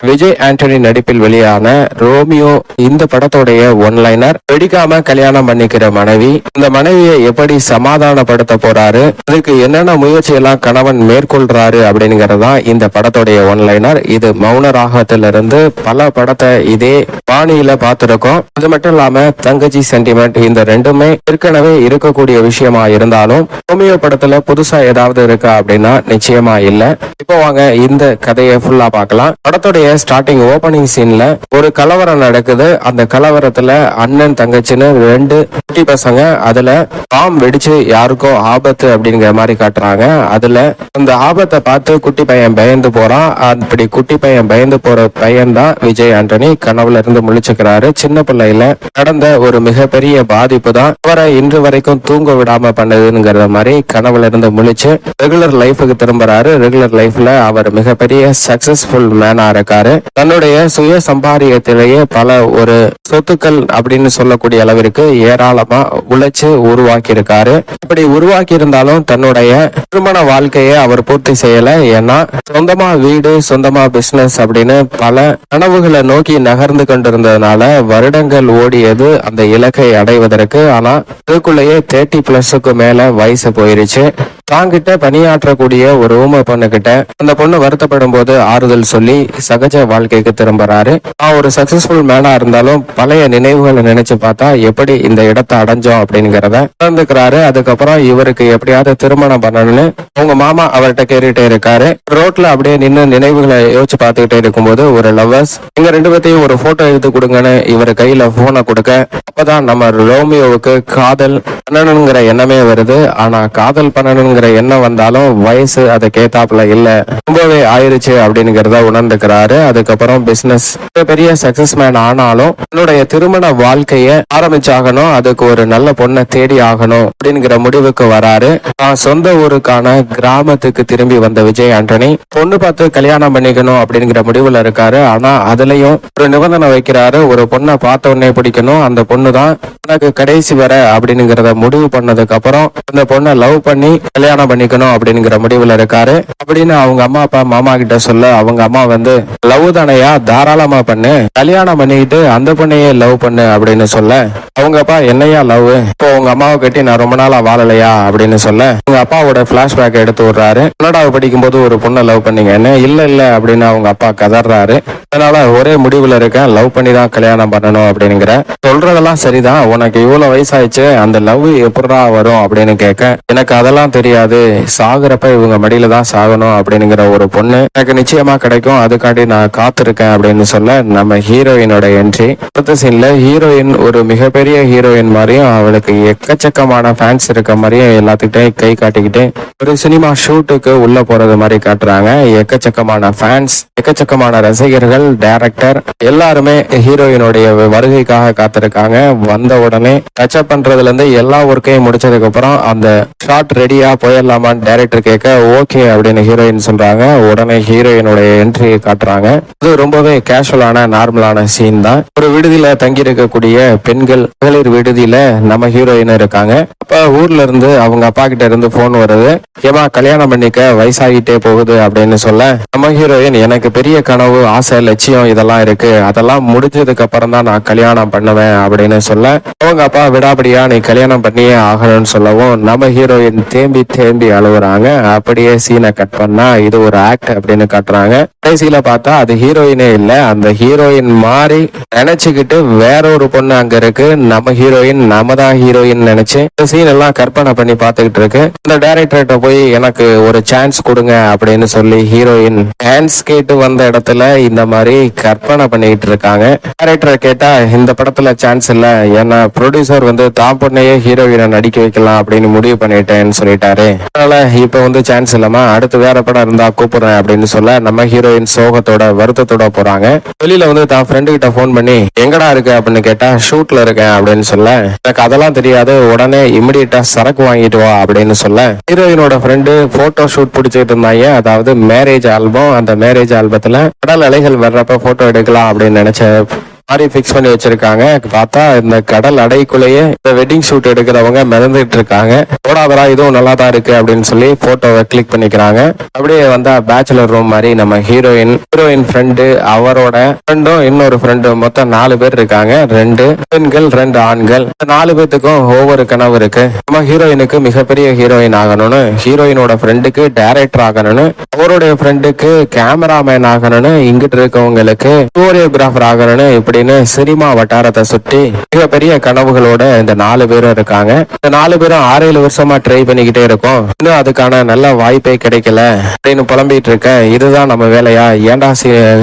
விஜய் ஆண்டனி நடிப்பில் வெளியான ரோமியோ இந்த படத்துடைய ஒன்லைனர், வெடிக்காம கல்யாணம் பண்ணிக்கிற மனைவி, இந்த மனைவியை எப்படி சமாதானப்படுத்த போறாரு, அதுக்கு என்னென்ன முயற்சி எல்லாம் கணவன் மேற்கொள்றாரு அப்படிங்கறதான் இந்த படத்துடைய ஒன்லைனர். இது மௌன ராகத்திலிருந்து பல படத்தை இதே பாணியில பார்த்திருக்கோம். அது மட்டும் இல்லாம தங்கச்சி சென்டிமெண்ட், இந்த ரெண்டுமே ஏற்கனவே இருக்கக்கூடிய விஷயமா இருந்தாலும் ரோமியோ படத்துல புதுசா ஏதாவது இருக்கா அப்படின்னா நிச்சயமா இல்ல. இப்போ வாங்க இந்த கதையை ஃபுல்லா பார்க்கலாம். படத்துடைய ஸ்டார்டிங் ஓபனிங் சீன்ல ஒரு கலவரம் நடக்குது. அந்த கலவரத்துல அண்ணன் தங்கச்சின்னு ரெண்டு குட்டி பசங்க, அதுல பாம் வெடிச்சு யாருக்கோ ஆபத்து அப்படிங்கிற மாதிரி காட்டுறாங்க. அதுல அந்த ஆபத்தை பார்த்து குட்டி பையன் பயந்து போறான். அப்படி குட்டி பையன் பயந்து போற பையன் தான் விஜய் ஆண்டனி. கனவுல இருந்து முழிச்சுக்கிறாரு. சின்ன பிள்ளையில நடந்த ஒரு மிகப்பெரிய பாதிப்பு தான் அவரை இன்று வரைக்கும் தூங்க விடாம பண்ணுதுங்கிற மாதிரி கனவுல இருந்து முழிச்சு ரெகுலர் லைஃபுக்கு திரும்புறாரு. ரெகுலர் லைஃப்ல அவர் மிகப்பெரிய சக்சஸ்ஃபுல் மேனா இருக்காரு. தன்னுடைய சுய சம்பாரியத்திலேயே பல ஒரு சொத்துக்கள் அப்படின்னு சொல்லக்கூடிய அளவிற்கு ஏராளமா உழைச்சு உருவாக்கி இருக்காரு. அப்படி உருவாக்கி இருந்தாலும் தன்னுடைய திருமண வாழ்க்கையை அவர் பூர்த்தி செய்யல. ஏன்னா சொந்தமா வீடு, சொந்தமா பிசினஸ் அப்படின்னு பல கனவுகளை நோக்கி நகர்ந்து கொண்டிருந்ததுனால வருடங்கள் ஓடியது அந்த இலக்கை அடைவதற்கு. ஆனா அதுக்குள்ளேயே 30+ மேல வயசு போயிருச்சு. தாங்கிட்ட பணியாற்றக்கூடிய ஒரு ஊமை பொண்ணு கிட்ட அந்த பொண்ணு வருத்தப்படும் போது ஆறுதல் சொல்லி சகஜ வாழ்க்கைக்கு திரும்புறாரு. ஒரு சக்சஸ்ஃபுல் மேனா இருந்தாலும் பழைய நினைவுகளை நினைச்சு பார்த்தா எப்படி இந்த இடத்தை அடைஞ்சோம் அப்படிங்கறத உணர்ந்துக்கிறாரு. அதுக்கப்புறம் இவருக்கு எப்படியாவது திருமணம் பண்ணணும்னு அவங்க மாமா அவர்கிட்ட கேட்டுட்டே இருக்காரு. ரோட்ல அப்படியே நின்று நினைவுகளை யோசிச்சு பார்த்துக்கிட்டே இருக்கும்போது ஒரு லவ்வர்ஸ் எங்க ரெண்டு பேர்த்தையும் ஒரு போட்டோ எடுத்து கொடுங்கன்னு இவர் கையில போனை கொடுக்க, அப்பதான் நம்ம ரோமியோவுக்கு காதல் பண்ணணுங்கிற எண்ணமே வருது. ஆனா காதல் பண்ணணுங்கிற எண்ணம் வந்தாலும் வயசு அதை கேத்தாப்புல இல்ல, ரொம்பவே ஆயிருச்சு அப்படிங்கிறத உணர்ந்துக்கிறாரு. அதுக்கப்புறம் பிசினஸ் பெரிய சக்சஸ் மேன் ஆனாலும் தன்னுடைய திருமண வாழ்க்கைய ஆரம்பிச்சாகணும், அதுக்கு ஒரு நல்ல பொண்ணை தேடி ஆகணும் அப்படிங்கிற முடிவுக்கு வராரு. சொந்த ஊருக்கான கிராமத்துக்கு திரும்பி வந்த விஜய் ஆண்டனி பொண்ணு பார்த்து கல்யாணம் பண்ணிக்கணும் அப்படிங்கிற முடிவுல இருக்காரு. ஆனா அதுலயும் ஒரு நிபந்தனை வைக்கிறாரு. ஒரு பொண்ணை பார்த்த உடனே பிடிக்கணும், அந்த பொண்ணு தான் எனக்கு கடைசி வர அப்படிங்கிறத முடிவு பண்ணதுக்கு அப்புறம் அந்த பொண்ணை லவ் பண்ணி கல்யாணம் பண்ணிக்கணும் அப்படிங்கிற முடிவுல இருக்காரு. அப்படின்னு அவங்க அம்மா அப்பா மாமா கிட்ட சொல்ல, அவங்க அம்மா வந்து லவ் தானையா, தாராளமா பண்ணு, கல்யாணம் பண்ணிக்கிட்டு அந்த பொண்ணையே லவ் பண்ணு அப்படின்னு சொல்ல, அவங்க அப்பா என்னையா லவ், இப்போ உங்க அம்மாவை கட்டி நான் ரொம்ப நாளா வாழலையா அப்படின்னு சொல்ல, உங்க அப்பாவோட பிளாஷ்பேக் எடுத்து விடுறாரு. கன்னடாவை படிக்கும் போது ஒரு பொண்ணை லவ் பண்ணீங்கன்னு. இல்ல அப்படின்னு அவங்க அப்பா கதறாரு. அதனால ஒரே முடிவுல இருக்கேன், லவ் பண்ணி தான் கல்யாணம் பண்ணணும் அப்படிங்கிற. சொல்றதெல்லாம் சரிதான், உனக்கு இவ்வளவு வயசாயிடுச்சு, அந்த லவ் எப்படா வரும் அப்படின்னு கேட்க, எனக்கு அதெல்லாம் தெரியாது, சாகுறப்ப இவங்க மடியில தான் சாகணும் அப்படிங்கிற ஒரு பொண்ணு எனக்கு நிச்சயமா கிடைக்கும், அதுக்காண்டி நான் காத்திருக்கேன் அப்படின்னு சொல்ல, நம்ம ஹீரோயினோட என்ட்ரி. அடுத்த சீன்ல ஹீரோயின் ஒரு மிகப்பெரிய ஹீரோயின் மாதிரியும் அவளுக்கு எக்கச்சக்கமான ஃபேன்ஸ் இருக்க மாதிரியும் எல்லாத்துக்கிட்டே கை காட்டிக்கிட்டு ஒரு சினிமா ஷூட்டுக்கு உள்ள போறது மாதிரி காட்டுறாங்க. எக்கச்சக்கமான ஃபேன்ஸ், எக்கச்சக்கமான ரசிகர்கள், டைரக்டர் எல்லாருமே ஹீரோயினுடைய வருகைக்காக காத்திருக்காங்க. வந்த உடனே டச்சப் பண்றதுல இருந்து எல்லா ஒர்க்கையும் முடிச்சதுக்கு அப்புறம் அந்த ஷாட் ரெடியா போயிடலாமான்னு டைரக்டர் கேட்க ஓகே அப்படின்னு ஹீரோயின் சொல்றாங்க. உடனே ஹீரோயினுடைய என்ட்ரி காட்டுறாங்க. இது ரொம்பவே கேஷுவலான நார்மலான சீன் தான். ஒரு விடுதியில தங்கி இருக்கக்கூடிய பெண்கள் மகளிர் விடுதியில நம்ம ஹீரோயின் இருக்காங்க. அப்ப ஊர்ல இருந்து அவங்க அப்பா கிட்ட இருந்து போன் வருது, ஏமா கல்யாணம் பண்ணிக்க வயசாகிட்டே போகுது அப்படின்னு சொல்ல, நம்ம ஹீரோயின் எனக்கு பெரிய கனவு, ஆசை, லட்சியம் இதெல்லாம் இருக்கு, அதெல்லாம் முடிஞ்சதுக்கு அப்புறம் தான் நான் கல்யாணம் பண்ணுவேன் அப்படின்னு சொல்ல, அவங்க அப்பா விடாபடியா நீ கல்யாணம் பண்ணியே ஆகணும்னு சொல்லவும் நம்ம ஹீரோயின் தேம்பி தேம்பி அழுவுறாங்க. அப்படியே சீனை கட் பண்ணா இது ஒரு ஆக்ட் அப்படின்னு காட்டுறாங்க. கடைசியில பார்த்தா அது ஹீரோயினே இல்ல, அந்த ஹீரோயின் மாறி நினைச்சுக்கிட்டு வேற ஒரு பொண்ணு அங்க இருக்கு. நம்ம ஹீரோயின் நம்ம தான் ஹீரோயின் நினைச்சு இந்த சீன் எல்லாம் கற்பனை பண்ணி பார்த்துக்கிட்டு இருக்கு. இந்த டைரக்டர்கிட்ட போய் எனக்கு ஒரு சான்ஸ் கொடுங்க அப்படின்னு சொல்லி ஹீரோயின் டான்ஸ் கேட்டு வந்த இடத்துல இந்த மாதிரி கற்பனை பண்ணிக்கிட்டு இருக்காங்க. டைரக்டர் கேட்டா இந்த படத்துல சான்ஸ் இல்ல, ஏன்னா ப்ரொடியூசர் வந்து தான் பொண்ணையே ஹீரோயினை நடிக்க வைக்கலாம் அப்படின்னு முடிவு பண்ணிட்டேன்னு சொல்லிட்டாரு, அதனால இப்ப வந்து சான்ஸ் இல்லாம அடுத்து வேற படம் இருந்தா கூப்பிடுறேன் அப்படின்னு சொல்ல, நம்ம ஹீரோயின் சோகத்தோட வருத்தத்தோட போறாங்க. வெளியில வந்து தான் ஃப்ரெண்டு கிட்ட போன் பண்ணி எங்கடா இருக்கு அப்படின்னு கேட்டா ஷூட்ல இருக்கேன் அப்படின்னு சொல்ல, எனக்கு அதெல்லாம் தெரியாது, உடனே இமிடியேட்டா சரக்கு வாங்கிட்டு வா அப்படின்னு சொல்ல, ஹீரோயினோட ஃப்ரெண்டு போட்டோ ஷூட் பிடிச்சிட்டு இருந்தாங்க. அதாவது மேரேஜ் ஆல்பம். அந்த மேரேஜ் ஆல்பத்துல கடல் அலைகள் வர்றப்ப போட்டோ எடுக்கலாம் அப்படின்னு நினைச்ச மாதிரி பிக்ஸ் பண்ணி வச்சிருக்காங்க. பார்த்தா இந்த கடல் அடைக்குள்ளேயே இந்த வெட்டிங் ஷூட் எடுக்கிறவங்க மிதந்துட்டு இருக்காங்க. போடாதரா இதுவும் நல்லா தான் இருக்கு அப்படின்னு சொல்லி போட்டோவை கிளிக் பண்ணிக்கிறாங்க. அப்படியே வந்தா பேச்சுலர் ரூம் மாதிரி நம்ம ஹீரோயின் ஃப்ரெண்டு, அவரோட ஃப்ரெண்டும், இன்னொரு ஃப்ரெண்டு, மொத்தம் 4 பேர் இருக்காங்க. 2 பெண்கள் 2 ஆண்கள். 4 பேத்துக்கும் ஒவ்வொரு கனவு இருக்கு. நம்ம ஹீரோயினுக்கு மிகப்பெரிய ஹீரோயின் ஆகணும்னு, ஹீரோயினோட ஃப்ரெண்டுக்கு டைரக்டர் ஆகணும்னு, அவருடைய ஃப்ரெண்டுக்கு கேமராமேன் ஆகணும்னு, இங்கிட்டு இருக்கவங்களுக்கு கோரியோகிராஃபர் ஆகணும்னு, இப்படின்னு சினிமா வட்டாரத்தை சுற்றி மிகப்பெரிய கனவுகளோட இந்த 4 பேரும் இருக்காங்க. இந்த 4 பேரும் 6-7 வருஷமா ட்ரை பண்ணிக்கிட்டே இருக்கோம். இன்னும் அதுக்கான நல்ல வாய்ப்பே கிடைக்கல அப்படின்னு புலம்பிட்டு இருக்க, இதுதான் நம்ம வேலையா, ஏன்டா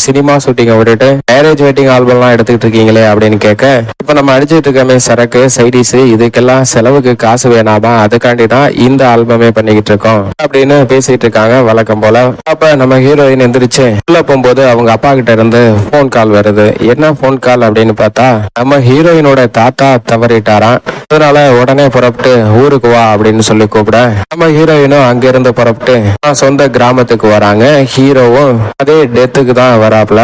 சினிமா ஷூட்டிங்கை விட்டுட்டு மேரேஜ் வெட்டிங் ஆல்பம்லாம் எடுத்துக்கிட்டு இருக்கீங்களே அப்படின்னு கேட்க, இப்ப நம்ம அடிச்சுட்டு இருக்கமே சரக்கு சைடிஸ் இதுக்கெல்லாம் செலவுக்கு காசு வேணாமா, அதுக்காண்டி தான் இந்த ஆல்பமே பண்ணிக்கிட்டு இருக்கோம் அப்படின்னு பேசிட்டு இருக்காங்க வழக்கம் போல. அப்ப நம்ம ஹீரோயின் எந்திரிச்சு உள்ள போகும்போது அவங்க அப்பா கிட்ட இருந்து போன் கால் வருது. என்ன போன் கால் அப்படின்னு பார்த்தா, நம்ம ஹீரோயினோட தாத்தா தவறிட்டாராம். அதனால உடனே புறப்பட்டு ஊருக்கு வா அப்படின்னு சொல்லி கூப்பிட, நம்ம ஹீரோயினும் அங்க இருந்து புறப்பட்டு சொந்த கிராமத்துக்கு வராங்க. ஹீரோவும் அதே டெத்துக்கு தான் வராப்ல.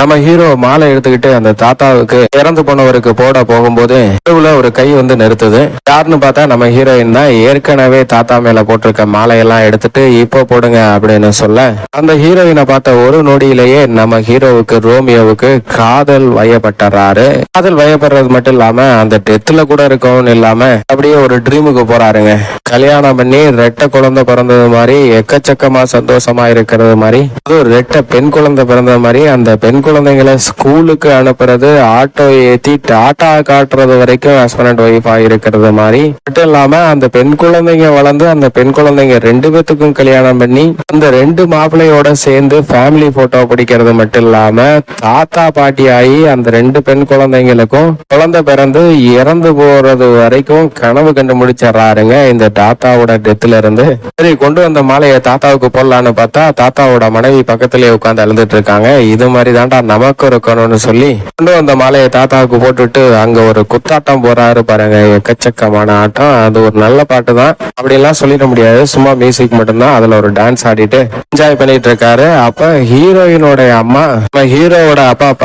நம்ம ஹீரோ மாலை எடுத்துக்கிட்டு அந்த தாத்தாவுக்கு இறந்து போனவருக்கு போட போகும்போது ஒரு கை வந்து நிறுத்துது. யாருன்னு பார்த்தா நம்ம ஹீரோயின் தான். ஏற்கனவே தாத்தா மேல போட்டிருக்க மாலையெல்லாம் எடுத்துட்டு இப்போ போடுங்க அப்படின்னு சொல்ல, அந்த ஹீரோயினை பார்த்த ஒரு நொடியிலேயே நம்ம ஹீரோவுக்கு ரோமியோவுக்கு காதல் வயப்பட்டுறாரு. காதல் வயப்படுறது மட்டும் இல்லாம அந்த டெத்துல கூட இருக்கவும் இல்லாம அப்படியே ஒரு ட்ரீமுக்கு போறாருங்க. கல்யாணம் பண்ணி ரெட்டை குழந்தை பிறந்தது மாதிரி, எக்கச்சக்கமா சந்தோஷமா இருக்கிறது மாதிரி, அது ரெட்டை பெண் குழந்தை பிறந்தது மாதிரி, அந்த பெண் குழந்தைங்களை ஸ்கூலுக்கு அனுப்புறது, ஆட்டோ ஏத்தி டாட்டா காட்டுறது வரைக்கும் ஹஸ்பண்ட் ஒய்ஃபா இருக்கிறது மாதிரி மட்டும் இல்லாம, அந்த பெண் குழந்தைங்க வளர்ந்து அந்த பெண் குழந்தைங்க 2 பேத்துக்கும் கல்யாணம் பண்ணி அந்த 2 மாப்பிள்ளையோட சேர்ந்து ஃபேமிலி போட்டோ பிடிக்கிறது மட்டும் இல்லாம தாத்தா பாட்டி ஆகி அந்த 2 பெண் குழந்தைங்களுக்கும் குழந்தை பிறந்து இறந்து போறது வரைக்கும் கனவு கண்டு முடிச்சிடறாருங்க இந்த தாத்தாவோட டெத்துல இருந்து. சரி, கொண்டு வந்த மாலையை தாத்தாவுக்கு போடலான்னு பார்த்தா தாத்தாவோட மனைவி பக்கத்திலேயே உட்காந்து அழுதுட்டு இருக்காங்க. இது மாதிரி தாண்டா நமக்கு இருக்கணும்னு சொல்லி கொண்டு வந்த மாலையை தாத்தாவுக்கு போட்டுட்டு அங்க ஒரு குத்தாட்டம் போறாரு பாருங்க. எக்கச்சக்கமான ஆட்டம். அது ஒரு நல்ல பாட்டு தான், அப்படி எல்லாம் சொல்லிட முடியாது, சும்மா மியூசிக் மட்டும்தான். அதுல ஒரு டான்ஸ் ஆடிட்டு என்ஜாய் பண்ணிட்டு இருக்காரு. அப்ப ஹீரோயினோட அம்மா ஹீரோவோட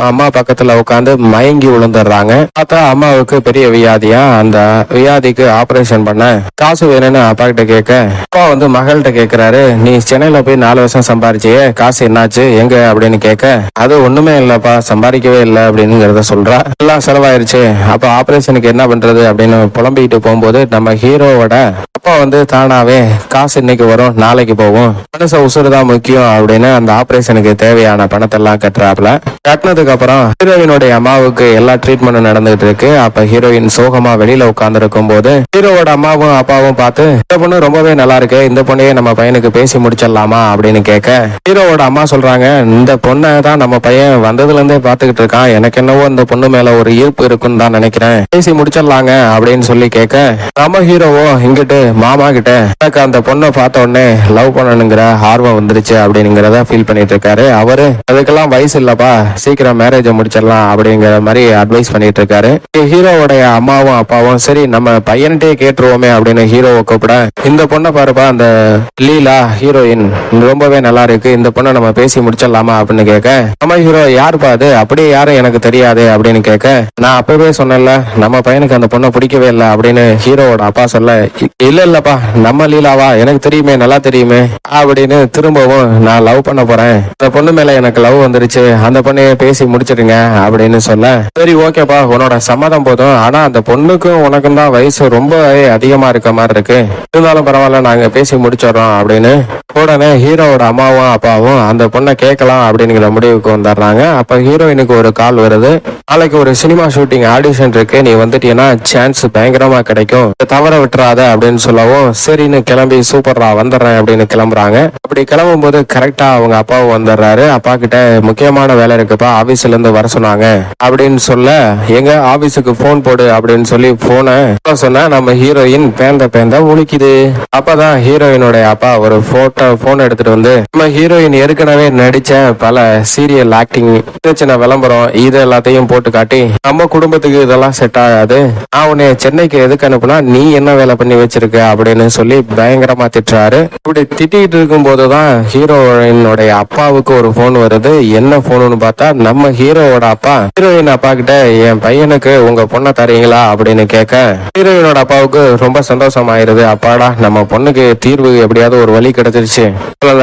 அம்மா பக்கத்துல உட்காந்து மயங்கி விழுந்துடுறாங்க. பார்த்தா அம்மாவுக்கு பெரிய வியாதியா, அந்த வியாதிக்கு ஆபரேஷன் பண்ண காசு வேணும்னு அப்பா கிட்ட கேட்க, அப்பா வந்து மகள்கிட்ட கேக்குறாரு, நீ சென்னையில போய் 4 வருஷம் சம்பாரிச்சியே, காசு என்னாச்சு எங்க அப்படின்னு கேட்க, அது ஒண்ணுமே இல்லப்பா, சம்பாதிக்கவே இல்லை அப்படிங்கிறத சொல்றா. எல்லாம் செலவாயிருச்சு, அப்ப ஆபரேஷனுக்கு என்ன பண்றது அப்படின்னு புலம்பிட்டு போகும்போது நம்ம ஹீரோவோட அப்பா வந்து தானாவே காசு இன்னைக்கு வரும் நாளைக்கு போகும், மனச உசுறுதான் முக்கியம் அப்படின்னு அந்த ஆபரேஷனுக்கு தேவையான பணத்தை எல்லாம் கட்டுறாப்ல. கட்டினதுக்கு அப்புறம் ஹீரோயினுடைய அம்மாவுக்கு எல்லா ட்ரீட்மெண்ட்டும் நடந்துட்டு இருக்கு. அப்ப ஹீரோயின் சோகமா வெளியில உட்கார்ந்து இருக்கும் போது ஹீரோவோட அம்மாவும் அப்பாவும் பார்த்து, இந்த பொண்ணு ரொம்பவே நல்லா இருக்கு, இந்த பொண்ணையே நம்ம பையனுக்கு பேசி முடிச்சிடலாமா அப்படின்னு கேட்க, ஹீரோவோட அம்மா சொல்றாங்க, இந்த பொண்ணை தான் நம்ம பையன் வந்ததுல இருந்தே பாத்துக்கிட்டு இருக்கான், எனக்கு என்னவோ இந்த பொண்ணு மேல ஒரு ஈர்ப்பு இருக்குன்னு தான் நினைக்கிறேன், பேசி முடிச்சிடலாங்க அப்படின்னு சொல்லி கேட்க, நம்ம ஹீரோவோ இங்கிட்டு மாமா கிட்ட எனக்கு அந்த பொண்ணை பார்த்த உடனே லவ் பண்ணணுங்கிற ஆர்வம் வந்துருச்சு அப்படிங்கிறத ஃபீல் பண்ணிட்டு இருக்காரு. அவரு அதுக்கெல்லாம் வயசு இல்லப்பா, சீக்கிரம் மேரேஜை முடிச்சிடலாம் அப்படிங்கிற மாதிரி அட்வைஸ் பண்ணிட்டு இருக்காரு. ஹீரோவோடைய அம்மாவும் அப்பாவும் சரி நம்ம பையன்கிட்டே கேட்டுருவோமே அப்படின்னு ஹீரோவை கூப்பிட, இந்த பொண்ணை பாருப்பா, அந்த லீலா ஹீரோயின் ரொம்பவே நல்லா இருக்கு, இந்த பொண்ணை நம்ம பேசி முடிச்சிடலாமா அப்படின்னு கேட்க, நம்ம ஹீரோ யாருப்பா அது, அப்படியே யாரும் எனக்கு தெரியாது அப்படின்னு கேட்க, நான் அப்பவே சொன்னேன்ல நம்ம பையனுக்கு அந்த பொண்ணை பிடிக்கவே இல்லை அப்படின்னு ஹீரோவோட அப்பா சொல்ல, இல்ல இல்லப்பா நம்ம லீலாவா, எனக்கு தெரியுமே, நல்லா தெரியுமே அப்படின்னு திரும்பவும் நான் லவ் பண்ண போறேன், அந்த பொண்ணு மேல எனக்கு லவ் வந்துருச்சு, அந்த பொண்ணைய பேசி முடிச்சிடுங்க அப்படின்னு சொல்ல, சரி ஓகேப்பா உன்னோட சம்மதம் போதும், ஆனா அந்த பொண்ணுக்கும் உனக்கும் தான் வயசு ரொம்ப அதிகமா இருக்க மாதிரி இருக்கு, இருந்தாலும் பரவாயில்ல நாங்க பேசி முடிச்சிடறோம் அப்படின்னு உடனே ஹீரோவோட அம்மாவும் அப்பாவும் அந்த பொண்ணை கேட்கலாம் அப்படிங்கிற முடிவுக்கு வந்துடுறாங்க. அப்ப ஹீரோயினுக்கு ஒரு கால் வருது, நாளைக்கு ஒரு சினிமா ஷூட்டிங் ஆடிஷன் இருக்கு, நீ வந்துட்டீங்கன்னா சான்ஸ் பயங்கரமா கிடைக்கும், தவற விட்டுறாத அப்படின்னு சொல்லவும், சரின்னு கிளம்பி சூப்பரா வந்துடுறேன் அப்படின்னு கிளம்புறாங்க. அப்படி கிளம்பும் போது கரெக்டா அவங்க அப்பாவும் வந்துடுறாரு. அப்பா கிட்ட முக்கியமான வேலை இருக்குப்பா, ஆபீஸ்ல இருந்து வர சொன்னாங்க அப்படின்னு சொல்ல, எங்க ஆபீஸுக்கு போன் போடு அப்படின்னு சொல்லி போனை சொன்னா நம்ம ஹீரோயின் பேந்த முழிக்குது. அப்பதான் ஹீரோயினோட அப்பா ஒரு போன் எடுத்துட்டு வந்து, நம்ம ஹீரோயின் ஏற்கனவே நடிச்ச பல சீரியல் ஆக்டிங் சின்ன விளம்பரம் இது எல்லாத்தையும் போட்டு காட்டி, நம்ம குடும்பத்துக்கு இதெல்லாம் செட் ஆகாது, நான் உன்னை சென்னைக்கு எதுக்கு அனுப்புனா நீ என்ன வேலை பண்ணி வச்சிருக்க, இருக்க அப்படின்னு சொல்லி பயங்கரமா திட்டுறாரு. இப்படி திட்டிட்டு இருக்கும் போதுதான் ஹீரோயினுடைய அப்பாவுக்கு ஒரு போன் வருது. என்ன போன்னு பார்த்தா நம்ம ஹீரோவோட அப்பா ஹீரோயின் அப்பா கிட்ட என் பையனுக்கு உங்க பொண்ணை தரீங்களா அப்படின்னு கேட்க ஹீரோயினோட அப்பாவுக்கு ரொம்ப சந்தோஷம் ஆயிருது. அப்பாடா நம்ம பொண்ணுக்கு தீர்வு எப்படியாவது ஒரு வழி கிடைச்சிருச்சு,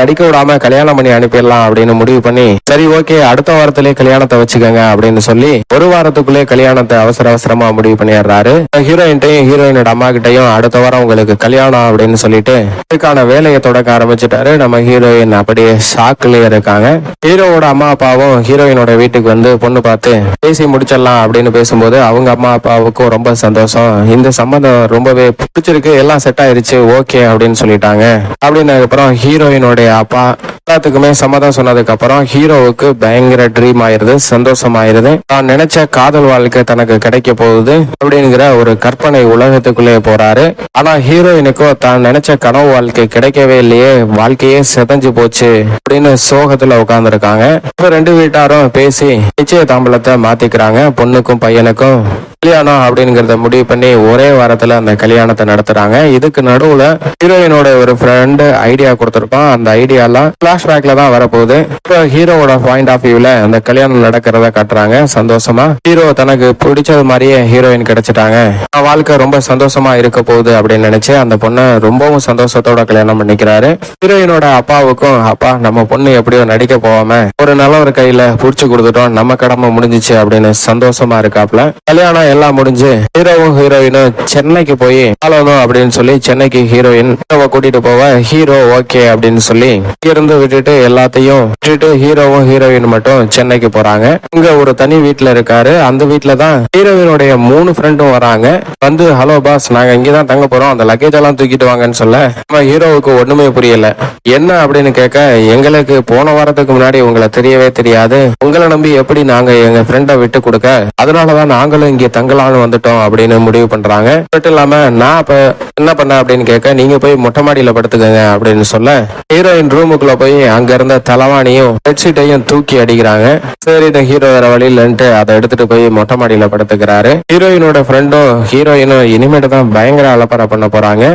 நடிக்க விடாம கல்யாணம் பண்ணி அனுப்பிடலாம் அப்படின்னு முடிவு பண்ணி சரி ஓகே அடுத்த வாரத்திலே கல்யாணத்தை வச்சுக்கோங்க அப்படின்னு சொல்லி ஒரு வாரத்துக்குள்ளே கல்யாணத்தை அவசரமா முடிவு பண்ணிடுறாரு. ஹீரோயின்ட்டையும் ஹீரோயினோட அம்மா கிட்டையும் அடுத்த வாரம் உங்களுக்கு கல்யாணம் அப்படின்னு சொல்லிட்டு இதுக்கான வேலையை தொடக்க ஆரம்பிச்சுட்டாரு. நம்ம ஹீரோயின் அப்படியே ஷாக்லயே இருக்காங்க. ஹீரோவோட அம்மா அப்பாவும் ஹீரோயினோட வீட்டுக்கு வந்து பொண்ணு பார்த்து பேசி முடிச்சிடலாம் அப்படின்னு பேசும்போது அவங்க அம்மா அப்பாவுக்கும் ரொம்ப சந்தோஷம், இந்த சம்பந்தம் ரொம்பவே பிடிச்சிருக்கு, எல்லாம் செட் ஆயிருச்சு ஓகே அப்படின்னு சொல்லிட்டாங்க. அப்படின்னதுக்கு அப்புறம் ஹீரோயினோடைய அப்பா எல்லாத்துக்குமே சம்மதம் சொன்னதுக்கு அப்புறம் ஹீரோவுக்கு பயங்கர ட்ரீம் ஆயிருது, சந்தோஷம் ஆயிருது. தான் நினைச்ச காதல் வாழ்க்கை தனக்கு கிடைக்க போகுது அப்படிங்கிற ஒரு கற்பனை உலகத்துக்குள்ளே போறாரு. ஆனா ஹீரோயினுக்கோ தான் நினைச்ச கனவு வாழ்க்கை கிடைக்கவே இல்லையே, வாழ்க்கையே செதஞ்சு போச்சு அப்படின்னு சோகத்துல உட்கார்ந்து இருக்காங்க. இப்ப ரெண்டு வீட்டாரும் பேசி நிச்சய தாம்பலத்தை மாத்திக்கிறாங்க. பொண்ணுக்கும் பையனுக்கும் கல்யாணம் அப்படிங்கறத முடிவு பண்ணி ஒரே வாரத்துல அந்த கல்யாணத்தை நடத்துறாங்க. இதுக்கு நடுவுல ஹீரோயினோட ஒரு ஃப்ரெண்டு ஐடியா கொடுத்திருப்பான். அந்த ஐடியாலாம் பிளாஷ்பேக்ல தான் வரப்போகுது. இப்போ ஹீரோவோட பாயிண்ட் ஆஃப் வியூல அந்த கல்யாணம் நடக்கிறத காட்டுறாங்க. சந்தோஷமா ஹீரோ தனக்கு பிடிச்சது மாதிரியே ஹீரோயின் கிடைச்சிட்டாங்க, வாழ்க்கை ரொம்ப சந்தோஷமா இருக்க போகுது அப்படின்னு நினைச்சு அந்த பொண்ணை ரொம்பவும் சந்தோஷத்தோட கல்யாணம் பண்ணிக்கிறாரு. ஹீரோயினோட அப்பாவுக்கும் அப்பா நம்ம பொண்ணு எப்படியோ நடிக்க போகாம ஒரு நல்ல ஒரு கையில புடிச்சு கொடுத்துட்டோம், நம்ம கடமை முடிஞ்சிச்சு அப்படின்னு சந்தோஷமா இருக்காப்ல. கல்யாணம் எல்லாம் முடிஞ்சு ஹீரோவும் ஹீரோயினும் சென்னைக்கு போய் ஆளணும் அப்படின்னு சொல்லி சென்னைக்கு ஹீரோயின் கூட்டிட்டு போவ ஹீரோ ஓகே அப்படின்னு சொல்லி இருந்து விட்டுட்டு எல்லாத்தையும் விட்டுட்டு ஹீரோவும் ஹீரோயின் மட்டும் சென்னைக்கு போறாங்க. இங்க ஒரு தனி வீட்டுல இருக்காரு. அந்த வீட்டுல தான் ஹீரோயினுடைய 3 ஃப்ரெண்டும் வராங்க. வந்து ஹலோ பாஸ் நாங்க இங்கதான் தங்க போறோம், அந்த லக்கேஜ் எல்லாம் தூக்கிட்டு வாங்கன்னு சொல்ல நம்ம ஹீரோவுக்கு ஒண்ணுமே புரியல. என்ன அப்படின்னு கேட்க எங்களுக்கு போன வாரத்துக்கு முன்னாடி உங்களை தெரியவே தெரியாது, உங்களை நம்பி எப்படி நாங்க எங்க ஃப்ரெண்டை விட்டு கொடுக்க, அதனாலதான் நாங்களும் இங்க தங்கலான்னு வந்துட்டோம் அப்படின்னு முடிவு பண்றாங்க. மட்டும் இல்லாம நான் இப்ப என்ன பண்ண அப்படின்னு கேட்க நீங்க போய் மொட்டை மாடியில படுத்துக்கங்க அப்படின்னு சொல்ல ஹீரோயின் ரூமுக்குள்ள போய் அங்க இருந்த தலவாணியும் பெட்ஷீட்டையும் தூக்கி அடிக்கிறாங்க. சரி இந்த ஹீரோ வேற வழியிலன்ட்டு அதை எடுத்துட்டு போய் மொட்டை மாடியில படுத்துக்கிறாரு. ஹீரோயினோட ஃப்ரெண்டும் ஹீரோயினும் இனிமேட்டு தான் பயங்கர அலப்பறை பண்ண போறாங்க.